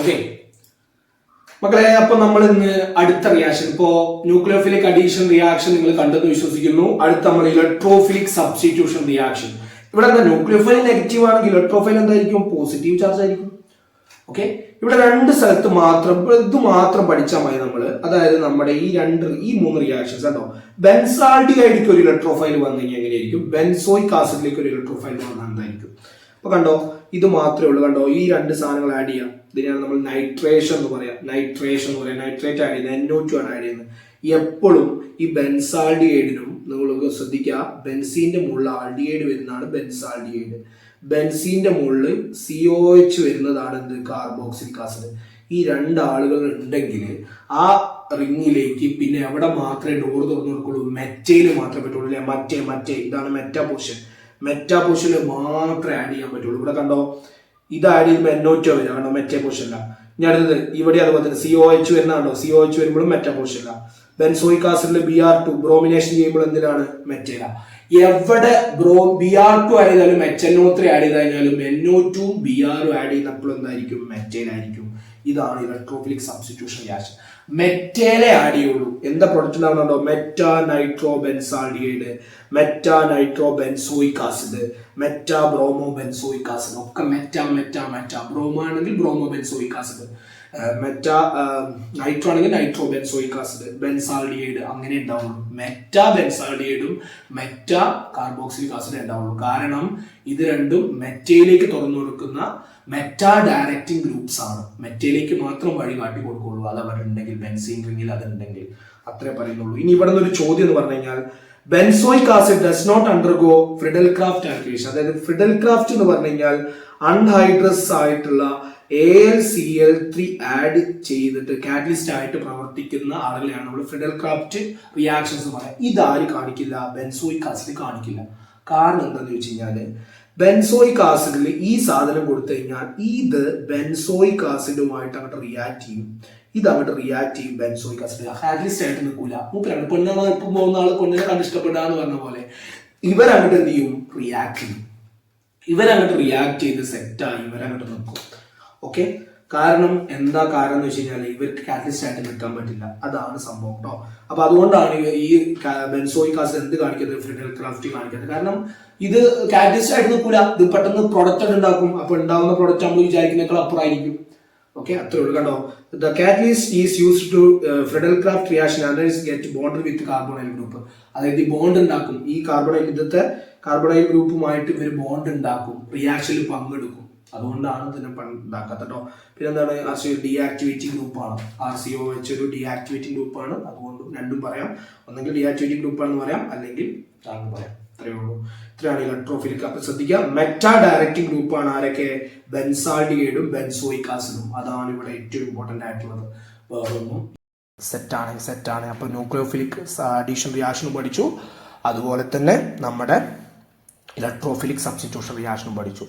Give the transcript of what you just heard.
Okay മക്കളെ, അപ്പൊ നമ്മൾ ഇന്ന് അടുത്ത റിയാക്ഷൻ, ഇപ്പോ ന്യൂക്ലിയോഫിലിക് അഡീഷൻ റിയാക്ഷൻ നിങ്ങൾ കണ്ടെന്ന് വിശ്വസിക്കുന്നു. അടുത്ത നമ്മൾ ഇലക്ട്രോഫിലിക് സബ്സ്റ്റിറ്റ്യൂഷൻ റിയാക്ഷൻ. ഇവിടെ എന്താ, ന്യൂക്ലിയോഫൈൽ നെഗറ്റീവ് ആണെങ്കിൽ ഇലക്ട്രോഫൈൽ എന്തായിരിക്കും, പോസിറ്റീവ് ചാർജ് ആയിരിക്കും. ഓക്കെ, ഇവിടെ രണ്ട് സ്ഥലത്ത് മാത്രം ഇത് മാത്രം പഠിച്ചാൽ മതി നമ്മൾ. അതായത് നമ്മുടെ ഈ മൂന്ന് റിയാക്ഷൻസ് കേട്ടോ. ബെൻസാൾഡിഹൈഡിലേക്ക് ഒരു ഇലക്ട്രോഫൈൽ വന്നു കഴിഞ്ഞാൽ എങ്ങനെയായിരിക്കും, ബെൻസോയിക് ആസിഡിലേക്ക് ഒരു ഇലക്ട്രോഫൈൽ വന്നാൽ എന്തായിരിക്കും. അപ്പൊ കണ്ടോ, ഇത് മാത്രമേ ഉള്ളൂ. കണ്ടോ, ഈ രണ്ട് സാധനങ്ങൾ ആഡ് ചെയ്യാം. ഇതിനാണ് നമ്മൾ നൈട്രേഷൻ എന്ന് പറയാം. നൈട്രേറ്റ് ആഡ് ചെയ്യുന്നത് NO2 ആണ് ആഡ് ചെയ്യുന്നത്. എപ്പോഴും ഈ ബെൻസാൾഡിഹൈഡിനും നിങ്ങൾ ശ്രദ്ധിക്കുക, ബെൻസീന്റെ മുകളിൽ ആൽഡിഹൈഡ് വരുന്നതാണ് ബെൻസാൾഡിഹൈഡ്. ബെൻസീന്റെ മുകളിൽ COH വരുന്നതാണ് എന്ത്, കാർബോക്സിലിക് ആസിഡ്. ഈ രണ്ടാളുകൾ ഉണ്ടെങ്കിൽ ആ റിങ്ങിലേക്ക് പിന്നെ എവിടെ മാത്രമേ ഡോർ തുറന്നു കൊടുക്കുള്ളൂ, മെറ്റയിൽ മാത്രമേ പറ്റുള്ളൂ അല്ലെ. മറ്റേ ഇതാണ് മെറ്റാ പൊസിഷനിൽ മാത്രമേ ആഡ് ചെയ്യാൻ പറ്റുള്ളൂ. ഇവിടെ കണ്ടോ, ഇത് ആഡ് ചെയ്യുമ്പോൾ NO2 വരിക, കണ്ടോ, മെറ്റേ പൊസിഷനില്ല. ഇനി അടുത്തത് ഇവിടെ അതുപോലെ തന്നെ COH വരുന്നതാണോ, COH വരുമ്പോഴും മെറ്റാ പൊസിഷനില്ല. ബെൻസോയിക് ആസിഡിൽ BR2 ബ്രോമിനേഷൻ ചെയ്യുമ്പോൾ എന്തിനാണ്, മെറ്റയില. എവിടെ BR2 ആഡ് ചെയ്താലും HNO3 ആഡ് ചെയ്ത് കഴിഞ്ഞാലും NO2 BR ആഡ് ചെയ്യുന്നപ്പോൾ എന്തായിരിക്കും, മെറ്റയിലായിരിക്കും. ഇതാണ് ഇലക്ട്രോഫിലിക് സബ്സ്റ്റിറ്റ്യൂഷൻ റിയാക്ഷൻ. മെറ്റേലെ ആഡ് ചെയ്യുള്ളൂ. എന്താ പ്രൊഡക്റ്റ് ഉണ്ടാവുന്നുണ്ടോ, meta nitro benzaldehyde, meta nitro benzoic acid, meta bromo benzoic acid. ഒക്കെ മെറ്റാ ബ്രോമോ ആണെങ്കിൽ bromo benzoic acid, meta nitro ആണെങ്കിൽ നൈട്രോ ബെൻസോയിക് ആസിഡ്, ബെൻസാൾഡിഹൈഡ് അങ്ങനെ ഉണ്ടാവുള്ളൂ. മെറ്റാ ബെൻസാൾഡിഹൈഡും മെറ്റാ കാർബോക്സിലിക് ആസിഡ് ഉണ്ടാവുള്ളൂ. കാരണം ഇത് രണ്ടും മെറ്റയിലേക്ക് തുറന്നു കൊടുക്കുന്ന മെറ്റാ ഡയറക്റ്റിംഗ് ഗ്രൂപ്പ്സ് ആണ്. മെറ്റയിലേക്ക് മാത്രം വഴി കാട്ടി കൊടുക്കുള്ളൂ. അത് അവിടെ ഉണ്ടെങ്കിൽ, ബെൻസീൻ റിംഗിൽ അതുണ്ടെങ്കിൽ അത്രേ പറയുന്നുള്ളൂ. ഇനി ഇവിടെ നിന്ന് ഒരു ചോദ്യം എന്ന് പറഞ്ഞു കഴിഞ്ഞാൽ, benzoic acid does not undergo Friedel Crafts activation. അതായത് ഫ്രിഡൽക്രാഫ്റ്റ് എന്ന് പറഞ്ഞു കഴിഞ്ഞാൽ അൺഹൈഡ്രസ് ആയിട്ടുള്ള AlCl3 ആഡ് ചെയ്തിട്ട് കാറ്റലിസ്റ്റ് ആയിട്ട് പ്രവർത്തിക്കുന്ന ആളുകളെയാണ് നമ്മൾ ഫ്രിഡൽക്രാഫ്റ്റ് റിയാക്ഷൻസ് എന്ന് പറയാം. ഇതാര് കാണിക്കില്ല, ബെൻസോയിക് ആസിഡ് കാണിക്കില്ല. കാരണം എന്താണെന്ന് വെച്ച് കഴിഞ്ഞാല്, ബെൻസോയിക് ആസിഡിൽ ഈ സാധനം കൊടുത്തു കഴിഞ്ഞാൽ ഇത് ബെൻസോയിക് ആസിഡുമായിട്ട് അങ്ങോട്ട് റിയാക്ട് ചെയ്യും. ഇത് അങ്ങോട്ട് റിയാക്ട് ചെയ്യും. ബെൻസോയിക് ആസിഡ് കാറ്റലിസ്റ്റ് ആയിട്ട് നിൽക്കൂല. മൂപ്പരാണ് പെണ്ണുങ്ങൾ ഇപ്പം പോകുന്ന ആള് പെണ്ണിനെ കണ്ട് ഇഷ്ടപ്പെടാന്ന് പറഞ്ഞ പോലെ ഇവരങ്ങോട്ട് എന്ത് ചെയ്യും, റിയാക്ട് ചെയ്യും. ഇവരങ്ങോട്ട് റിയാക്ട് ചെയ്ത് സെറ്റായി ഇവരങ്ങോട്ട് നിൽക്കും. ഓക്കെ, കാരണം എന്താ കാരണം എന്ന് വെച്ച് കഴിഞ്ഞാൽ ഇവർക്ക് കാറ്റലിസ്റ്റ് ആയിട്ട് നിൽക്കാൻ പറ്റില്ല. അതാണ് സംഭവം കേട്ടോ. അപ്പൊ അതുകൊണ്ടാണ് ഈ ബെൻസോയിക് ആസിഡ് എന്ത് കാണിക്കുന്നത്, ഫ്രിഡൽക്രാഫ്റ്റ് കാണിക്കുന്നത്. കാരണം ഇത് കാറ്റലിസ്റ്റ് ആയിട്ട് നിൽക്കൂല. ഇത് പെട്ടെന്ന് പ്രൊഡക്റ്റ് ഉണ്ടാക്കും. അപ്പൊ ഉണ്ടാവുന്ന പ്രൊഡക്റ്റ് നമ്മൾ വിചാരിക്കുന്നേക്കാൾ അപ്പുറമായിരിക്കും. ഓക്കെ, അത്രേ ഉള്ളൂ. കണ്ടോ, the catalyst is used to Friedel Crafts reaction others get bonded with carbonyl group. അതായത് ഈ ബോണ്ട് ഉണ്ടാക്കും. ഈ കാർബോണൈൽ ഗ്രൂപ്പുമായിട്ട് ഇവർ ബോണ്ട് ഉണ്ടാക്കും, റിയാക്ഷനിൽ പങ്കെടുക്കും. അതുകൊണ്ടാണ് ഇതിനെ ഉണ്ടാക്കാത്ത കേട്ടോ. പിന്നെ എന്താണ്, ഡീആക്ടിവേറ്റിംഗ് ഗ്രൂപ്പാണ്. RCOH ഒരു ഡീആക്ടിവേറ്റിംഗ് ഗ്രൂപ്പാണ്. അതുകൊണ്ടും രണ്ടും പറയാം. ഒന്നെങ്കിൽ ഡീആക്ടിവേറ്റിംഗ് ഗ്രൂപ്പാണെന്ന് പറയാം, അല്ലെങ്കിൽ താങ്കൾ പറയാം. ഇത്രയേ ഉള്ളൂ. ഇത്രയാണ് ഇലക്ട്രോഫിലിക്. അപ്പൊ ശ്രദ്ധിക്കുക, മെറ്റാ ഡയറക്റ്റിംഗ് ഗ്രൂപ്പാണ് ആരൊക്കെ, ബെൻസാൾഡിഹൈഡും ബെൻസോയിക് ആസിഡും. അതാണ് ഇവിടെ ഏറ്റവും ഇമ്പോർട്ടന്റ് ആയിട്ടുള്ളത്. വേറൊന്നും സെറ്റാണ്. അപ്പൊ ന്യൂക്ലിയോഫിലിക് അഡീഷൻ റിയാക്ഷനും പഠിച്ചു, അതുപോലെ തന്നെ നമ്മുടെ ഇലക്ട്രോഫിലിക് സബ്സ്റ്റിറ്റ്യൂഷൻ റിയാക്ഷനും പഠിച്ചു.